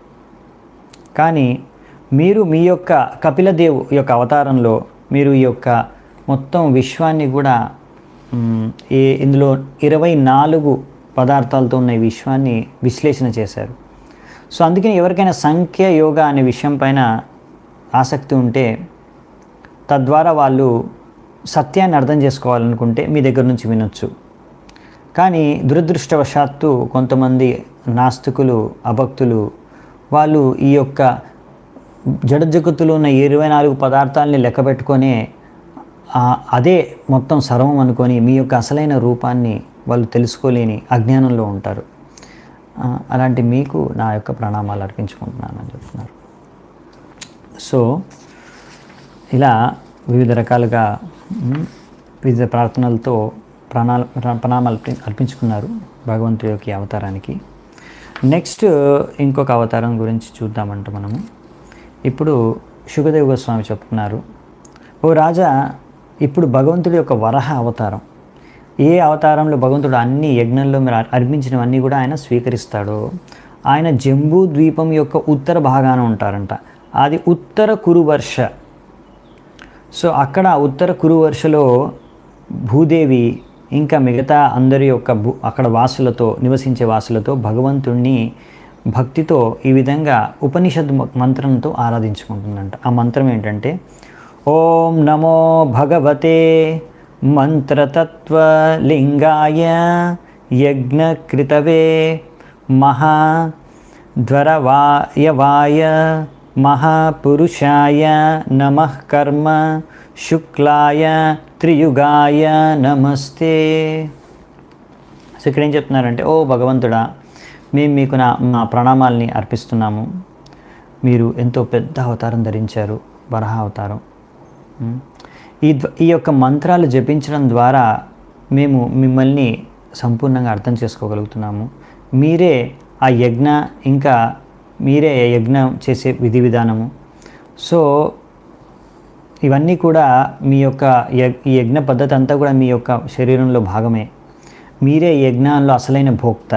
Speaker 1: కానీ మీరు మీ యొక్క కపిలదేవ్ యొక్క అవతారంలో మీరు ఈ యొక్క మొత్తం విశ్వాన్ని కూడా ఇందులో 24 పదార్థాలతో ఉన్న ఈ విశ్వాన్ని విశ్లేషణ చేశారు. సో అందుకని ఎవరికైనా సంఖ్య యోగా అనే విషయం పైన ఆసక్తి ఉంటే, తద్వారా వాళ్ళు సత్యాన్ని అర్థం చేసుకోవాలనుకుంటే మీ దగ్గర నుంచి వినొచ్చు. కానీ దురదృష్టవశాత్తు కొంతమంది నాస్తికులు, అభక్తులు వాళ్ళు ఈ యొక్క జగత్తులో ఉన్న 24 పదార్థాలని లెక్క పెట్టుకొని అదే మొత్తం సర్వం అనుకొని మీ యొక్క అసలైన రూపాన్ని వాళ్ళు తెలుసుకోలేని అజ్ఞానంలో ఉంటారు. అలాంటి మీకు నా యొక్క ప్రణామాలు అర్పించుకుంటున్నానని చెప్తున్నారు. సో ఇలా వివిధ రకాలుగా వివిధ ప్రార్థనలతో ప్రణామాలు అర్పించుకున్నారు భగవంతుడి యొక్క అవతారానికి. నెక్స్ట్ ఇంకొక అవతారం గురించి చూద్దామంట మనము. ఇప్పుడు శుకదేవ్ గోస్వామి చెప్తున్నారు, ఓ రాజా, ఇప్పుడు భగవంతుడి యొక్క వరహ అవతారం, ఏ అవతారంలో భగవంతుడు అన్ని యజ్ఞంలో మీరు అర్పించినవన్నీ కూడా ఆయన స్వీకరిస్తాడో, ఆయన జంబూ ద్వీపం యొక్క ఉత్తర భాగాన ఉంటారంట. అది ఉత్తర కురువర్ష. సో అక్కడ ఉత్తర కురువర్షలో భూదేవి ఇంకా మిగతా అందరి యొక్క అక్కడ వాసులతో నివసించే వాసులతో భగవంతుణ్ణి భక్తితో ఈ విధంగా ఉపనిషద్ మంత్రంతో ఆరాధించుకుంటుందంట. ఆ మంత్రం ఏంటంటే, ఓం నమో భగవతే మంత్రతత్వలింగాయ యజ్ఞకృతవే మహాధ్వరవాయవాయ మహాపురుషాయ నమః కర్మ శుక్లాయ త్రియుగాయ నమస్తే. సో ఇక్కడ ఏం చెప్తున్నారంటే, ఓ భగవంతుడా, మేము మీకు మా ప్రణామాల్ని అర్పిస్తున్నాము. మీరు ఎంతో పెద్ద అవతారం ధరించారు, వరాహ అవతారం. ఈ యొక్క మంత్రాలు జపించడం ద్వారా మేము మిమ్మల్ని సంపూర్ణంగా అర్థం చేసుకోగలుగుతున్నాము. మీరే ఆ ఇంకా మీరే యజ్ఞం చేసే విధి విధానము. సో ఇవన్నీ కూడా మీ యొక్క ఈ యజ్ఞ పద్ధతి అంతా కూడా మీ యొక్క శరీరంలో భాగమే. మీరే యజ్ఞంలో అసలైన భోక్త.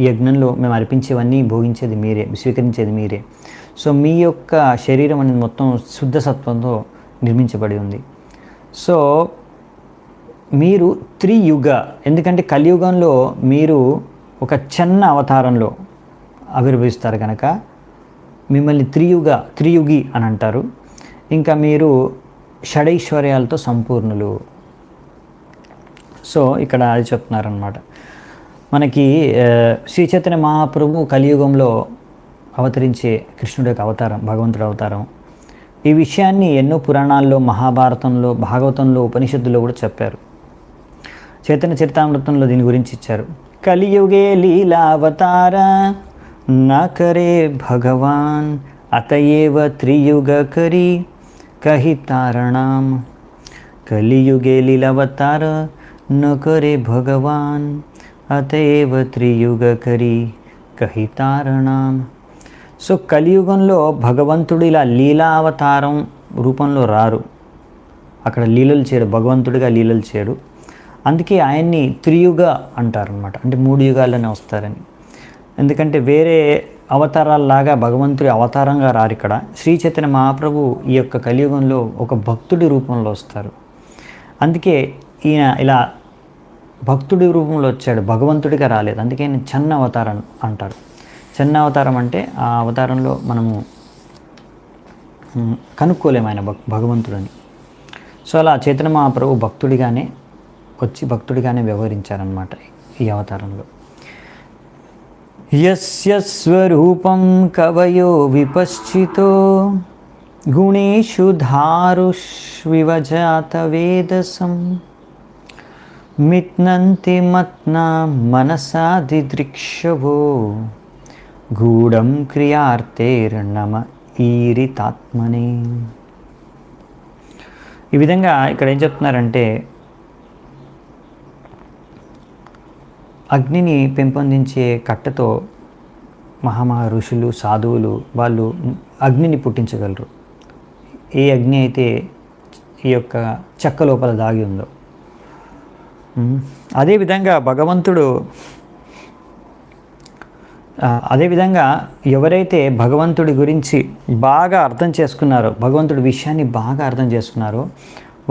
Speaker 1: యజ్ఞంలో మేము అర్పించేవన్నీ భోగించేది మీరే, స్వీకరించేది మీరే. సో మీ యొక్క శరీరం అనేది మొత్తం శుద్ధ సత్వంతో నిర్మించబడి ఉంది. సో మీరు త్రియుగ, ఎందుకంటే కలియుగంలో మీరు ఒక చిన్న అవతారంలో ఆవిర్భవిస్తారు కనుక మిమ్మల్ని త్రియుగి అని అంటారు. ఇంకా మీరు షడైశ్వర్యాలతో సంపూర్ణులు. సో ఇక్కడ అది చెప్తున్నారనమాట. మనకి శ్రీ చైతన్య మహాప్రభు కలియుగంలో అవతరించే కృష్ణుడి యొక్క అవతారం, భగవంతుడి అవతారం. ఈ విషయాన్ని ఎన్నో పురాణాల్లో, మహాభారతంలో, భాగవతంలో, ఉపనిషత్తుల్లో కూడా చెప్పారు. చైతన్య చరితామృతంలో దీని గురించి ఇచ్చారు. కలియుగే లీలావతార నకరే భగవాన్ అతయేవ త్రియుగకరి కహితారణం. కలియుగే లీలావతార నకరే భగవాన్ అతయేవ త్రియుగకరి కహితారణం. సో కలియుగంలో భగవంతుడు ఇలా లీలావతారం రూపంలో రారు. అక్కడ లీలలు చేయడు, భగవంతుడిగా లీలలు చేయడు. అందుకే ఆయన్ని త్రియుగ అంటారనమాట. అంటే 3 యుగాల్లోనే వస్తారని. ఎందుకంటే వేరే అవతారాల్లాగా భగవంతుడి అవతారంగా రారు. ఇక్కడ శ్రీ చైతన్య మహాప్రభు ఈ యొక్క కలియుగంలో ఒక భక్తుడి రూపంలో వస్తారు. అందుకే ఈయన ఇలా భక్తుడి రూపంలో వచ్చాడు, భగవంతుడిగా రాలేదు. అందుకే ఆయన చిన్న అవతారం అంటారు. చిన్న అవతారం అంటే ఆ అవతారంలో మనము కనుక్కోలేము ఆయన భగవంతుడని. సో అలా చైతన్య మహాప్రభు భక్తుడిగానే వచ్చి భక్తుడిగానే వ్యవహరించారనమాట ఈ అవతారంలో. యస్య స్వరూపం కవయో విపశ్చితో గుణేషు ధారుష్వివజాత వేదసం మిత్నంతి మత్నా మనసాదిదృక్షవో గూఢం క్రియార్తేర్నమ ఈరితాత్మనే. ఈ విధంగా ఇక్కడ ఏం చెప్తున్నారంటే అగ్నిని పెంపొందించే కట్టెతో మహామహా ఋషులు సాధువులు వాళ్ళు అగ్నిని పుట్టించగలరు. ఏ అగ్ని అయితే ఈ యొక్క చెక్క లోపల దాగి ఉందో. అదేవిధంగా ఎవరైతే భగవంతుడి గురించి బాగా అర్థం చేసుకున్నారో, భగవంతుడి విషయాన్ని బాగా అర్థం చేసుకున్నారో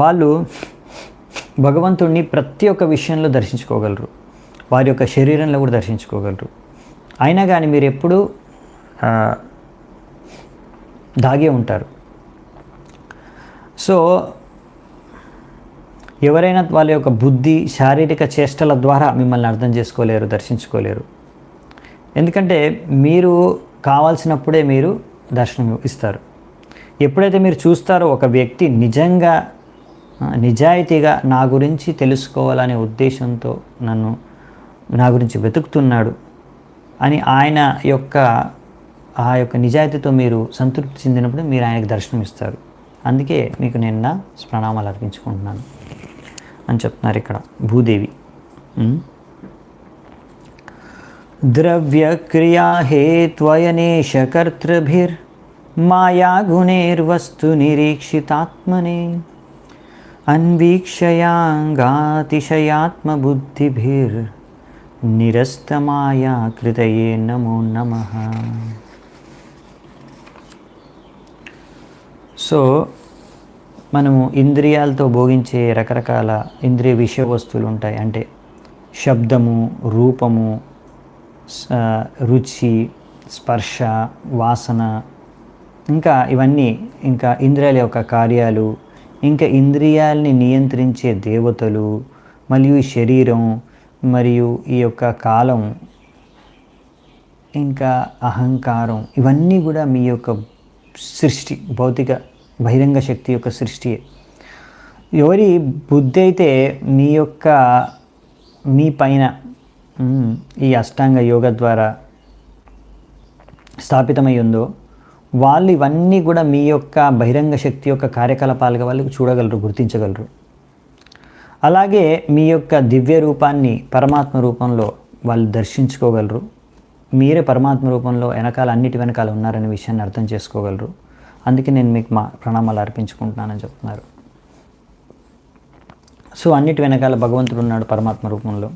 Speaker 1: వాళ్ళు భగవంతుడిని ప్రతి ఒక్క విషయంలో దర్శించుకోగలరు. వారి యొక్క శరీరంలో కూడా దర్శించుకోగలరు. అయినా కానీ మీరు ఎప్పుడూ దాగే ఉంటారు. సో ఎవరైనా వాళ్ళ యొక్క బుద్ధి శారీరక చేష్టల ద్వారా మిమ్మల్ని అర్థం చేసుకోలేరు, దర్శించుకోలేరు. ఎందుకంటే మీరు కావాల్సినప్పుడే మీరు దర్శనం ఇస్తారు. ఎప్పుడైతే మీరు చూస్తారో ఒక వ్యక్తి నిజంగా నిజాయితీగా నా గురించి తెలుసుకోవాలనే ఉద్దేశంతో నా గురించి వెతుకుతున్నాడు అని ఆయన యొక్క ఆ యొక్క నిజాయితీతో మీరు సంతృప్తి చెందినప్పుడు మీరు ఆయనకు దర్శనం ఇస్తారు. అందుకే మీకు నేను నా ప్రణామాలు అర్పించుకుంటున్నాను అని చెప్తున్నారు ఇక్కడ భూదేవి. ద్రవ్యక్రియా హేత్వయనేష కర్తృభిర్ మాయాగుణైర్వస్తు నిరీక్షితాత్మనే అన్వీక్షయాంగాతిశయాత్మబుద్ధిభిర్ నిరస్తమాయా కృతయే నమో నమః. సో మనము ఇంద్రియాలతో భోగించే రకరకాల ఇంద్రియ విషయ వస్తువులు ఉంటాయి. అంటే శబ్దము, రూపము, రుచి, స్పర్శ, వాసన, ఇంకా ఇవన్నీ, ఇంకా ఇంద్రియాల యొక్క కార్యాలు, ఇంకా ఇంద్రియాలని నియంత్రించే దేవతలు, మరియు ఈ శరీరం, మరియు ఈ యొక్క కాలం, ఇంకా అహంకారం, ఇవన్నీ కూడా మీ యొక్క సృష్టి, భౌతిక బహిరంగ శక్తి యొక్క సృష్టి. ఎవరి బుద్ధి అయితే మీ పైన ఈ అష్టాంగ యోగ ద్వారా స్థాపితమై ఉందో వాళ్ళు ఇవన్నీ కూడా మీ యొక్క బహిరంగ శక్తి యొక్క కార్యకలాపాలుగా వాళ్ళు చూడగలరు, గుర్తించగలరు. అలాగే మీ యొక్క దివ్య రూపాన్ని పరమాత్మ రూపంలో వాళ్ళు దర్శించుకోగలరు. మీరే పరమాత్మ రూపంలో అన్నిటి వెనకాల ఉన్నారనే విషయాన్ని అర్థం చేసుకోగలరు. అందుకే నేను మీకు మా ప్రణామాలు అర్పించుకుంటున్నానని చెప్తున్నారు. సో అన్నిటి వెనకాల భగవంతుడు ఉన్నాడు పరమాత్మ రూపంలో.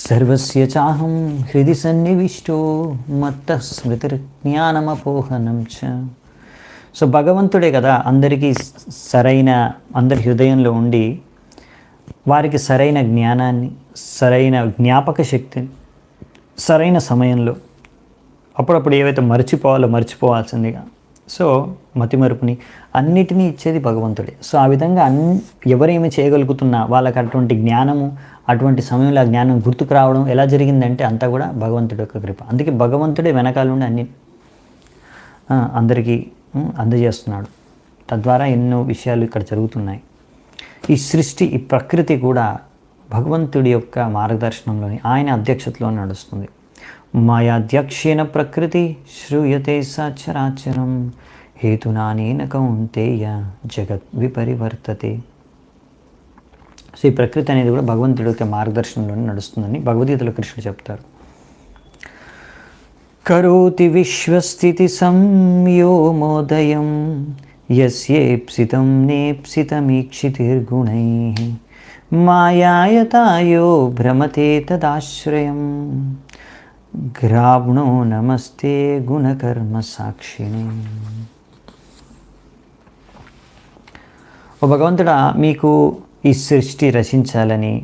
Speaker 1: సర్వస్య చాహం హృది సన్నివిష్టో మత్తః స్మృతిర్జ్ఞానమపోహనం చ. సో భగవంతుడే కదా అందరికీ అందరి హృదయంలో ఉండి వారికి సరైన జ్ఞానాన్ని, సరైన జ్ఞాపక శక్తిని సరైన సమయంలో అప్పుడప్పుడు ఏవైతే మర్చిపోవాల్సిందిగా, సో మతిమరుపుని అన్నిటినీ ఇచ్చేది భగవంతుడే. సో ఆ విధంగా ఎవరేమి చేయగలుగుతున్నా వాళ్ళకి అటువంటి జ్ఞానము, అటువంటి సమయంలో ఆ జ్ఞానం గుర్తుకు రావడం ఎలా జరిగిందంటే అంతా కూడా భగవంతుడి యొక్క కృప. అందుకే భగవంతుడే వెనకాల నుండి అన్ని అందరికీ అందజేస్తున్నాడు. తద్వారా ఎన్నో విషయాలు ఇక్కడ జరుగుతున్నాయి. ఈ సృష్టి, ఈ ప్రకృతి కూడా భగవంతుడి యొక్క మార్గదర్శనంలోని, ఆయన అధ్యక్షతలో నడుస్తుంది. మాయాధ్యక్షేణ ప్రకృతి శ్రూయతే సచరాచరం హేతునానేన కౌంతేయ జగత్ విపరివర్తతే. సో ఈ ప్రకృతి అనేది కూడా భగవంతుడి యొక్క మార్గదర్శనంలోనే నడుస్తుందని భగవద్గీతలో కృష్ణుడు చెప్తారు. కరోతి విశ్వస్థితి సంయోమోదయం యస్యేప్సితం నేప్సితమీక్షితిర్గుణైః మాయాయతాయో భ్రమతే తదాశ్రయం గ్రావ్ణో నమస్తే గుణకర్మ సాక్షిణి. ఓ భగవంతుడా, మీకు ఈ సృష్టి రచించాలని,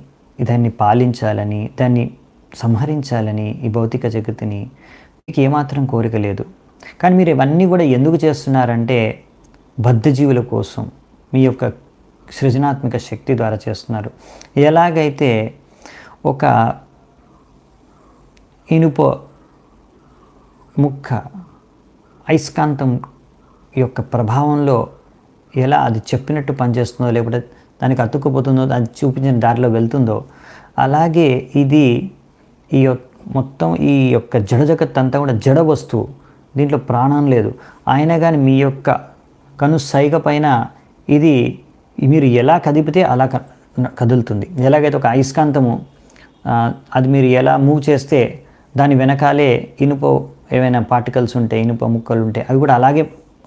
Speaker 1: దాన్ని పాలించాలని, దాన్ని సంహరించాలని, ఈ భౌతిక జగత్తుని మీకు ఏమాత్రం కోరిక లేదు. కానీ మీరు ఇవన్నీ కూడా ఎందుకు చేస్తున్నారంటే బద్ధజీవుల కోసం, మీ యొక్క సృజనాత్మక శక్తి ద్వారా చేస్తున్నారు. ఎలాగైతే ఒక ఇనుప ముక్క అయస్కాంతం యొక్క ప్రభావంలో ఎలా అది చెప్పినట్టు పనిచేస్తుందో, లేకపోతే దానికి అతుక్కుపోతుందో, అది చూపించిన దారిలో వెళ్తుందో, అలాగే ఇది మొత్తం ఈ యొక్క జడ జగత్ అంతా కూడా జడ వస్తువు. దీంట్లో ప్రాణం లేదు. అయినా కానీ మీ యొక్క కనుసైగ పైన ఇది మీరు ఎలా కదిపితే అలా కదులుతుంది. ఎలాగైతే ఒక అయస్కాంతము అది మీరు ఎలా మూవ్ చేస్తే దాని వెనకాలే ఇనుప ఏవైనా పార్టికల్స్ ఉంటే, ఇనుప ముక్కలు ఉంటే అవి కూడా అలాగే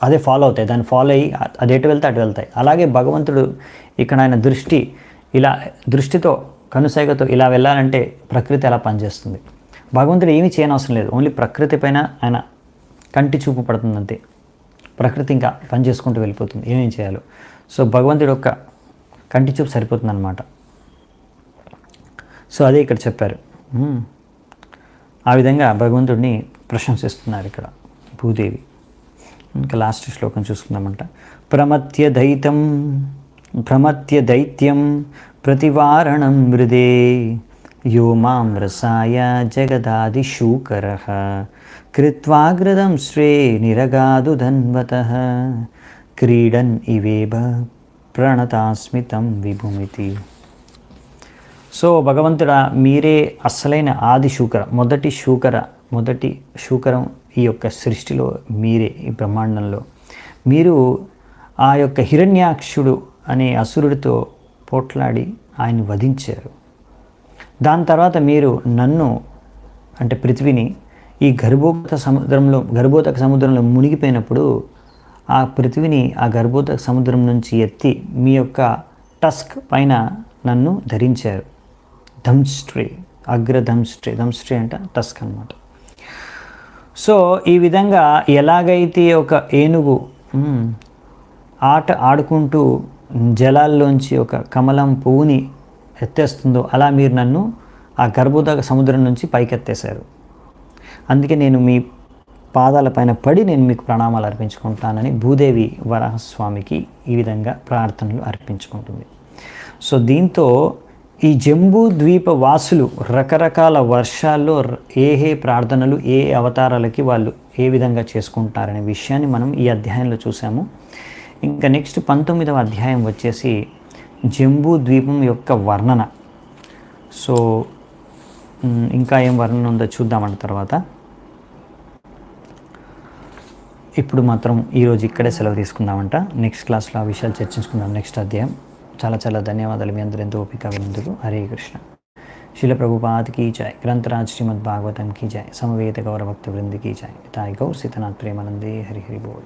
Speaker 1: అదే ఫాలో అవుతాయి. దాన్ని ఫాలో అయ్యి అది ఎటు వెళ్తే అటు వెళ్తాయి. అలాగే భగవంతుడు ఇక్కడ ఆయన దృష్టితో కనుసైగతో ఇలా వెళ్ళాలంటే ప్రకృతి ఎలా పనిచేస్తుంది. భగవంతుడు ఏమీ చేయనవసరం లేదు. ఓన్లీ ప్రకృతి పైన ఆయన కంటి చూపు పడుతుంది అంతే. ప్రకృతి ఇంకా పని చేసుకుంటూ వెళ్ళిపోతుంది ఏమేం చేయాలో. సో భగవంతుడు యొక్క కంటి చూపు సరిపోతుంది అన్నమాట. సో అదే ఇక్కడ చెప్పారు. ఆ విధంగా భగవంతుడిని ప్రశంసిస్తున్నారు ఇక్కడ భూదేవి. ఇంకా లాస్ట్ శ్లోకం చూసుకుందామంట. ప్రమత్య దైత్యం ప్రతివారణం మృదే యో మాం రసాయ జగదాదిశూకరః కృత్వాగ్రదం శ్రే నిరగాదు ధన్వతః క్రీడన్ ఇవేవ ప్రణతాస్మితం విభుమితి. సో భగవంతుడా, మీరే అసలైన ఆది శూకర, మొదటి శూకరం ఈ యొక్క సృష్టిలో మీరే, ఈ బ్రహ్మాండంలో మీరు ఆ యొక్క హిరణ్యాక్షుడు అనే అసురుడితో పోట్లాడి ఆయన వధించారు. దాని తర్వాత మీరు నన్ను అంటే పృథ్వీని ఈ గర్భోదక సముద్రంలో మునిగిపోయినప్పుడు ఆ పృథ్వీని ఆ గర్భోదక సముద్రం నుంచి ఎత్తి మీ యొక్క టస్క్ పైన నన్ను ధరించారు. దంస్ట్రీ, దంస్ట్రీ అంటే టస్క్ అన్నమాట. సో ఈ విధంగా ఎలాగైతే ఒక ఏనుగు ఆట ఆడుకుంటూ జలాల్లోంచి ఒక కమలం పువ్వుని ఎత్తేస్తుందో అలా మీరు నన్ను ఆ గర్భోదక సముద్రం నుంచి పైకెత్తేశారు. అందుకే నేను మీ పాదాలపైన పడి నేను మీకు ప్రణామాలు అర్పించుకుంటానని భూదేవి వరాహస్వామికి ఈ విధంగా ప్రార్థనలు అర్పించుకుంటుంది. సో దీంతో ఈ జంబూ ద్వీప వాసులు రకరకాల వర్షాల్లో ఏ ప్రార్థనలు ఏ అవతారాలకి వాళ్ళు ఏ విధంగా చేసుకుంటారనే విషయాన్ని మనం ఈ అధ్యాయంలో చూసాము. ఇంకా నెక్స్ట్ 19వ అధ్యాయం వచ్చేసి జంబూ ద్వీపం యొక్క వర్ణన. సో ఇంకా ఏం వర్ణన ఉందో చూద్దామంట తర్వాత. ఇప్పుడు మాత్రం ఈరోజు ఇక్కడే సెలవు తీసుకుందామంట. నెక్స్ట్ క్లాస్లో ఆ విషయాలు చర్చించుకుందాం. నెక్స్ట్ అధ్యాయం. చాలా ధన్యవాదాలు మీ అందరూ ఎంతో ఓపిక విన్నందుకు. హరే కృష్ణ. శిల ప్రభుపాద్ की जय. ग्रंथराज श्रीमद् भागवतम की जय. समवेत गौर भक्त वृंद की जय. ताई गौर सीतनाथ प्रेमानंदे हरि हरि बोल.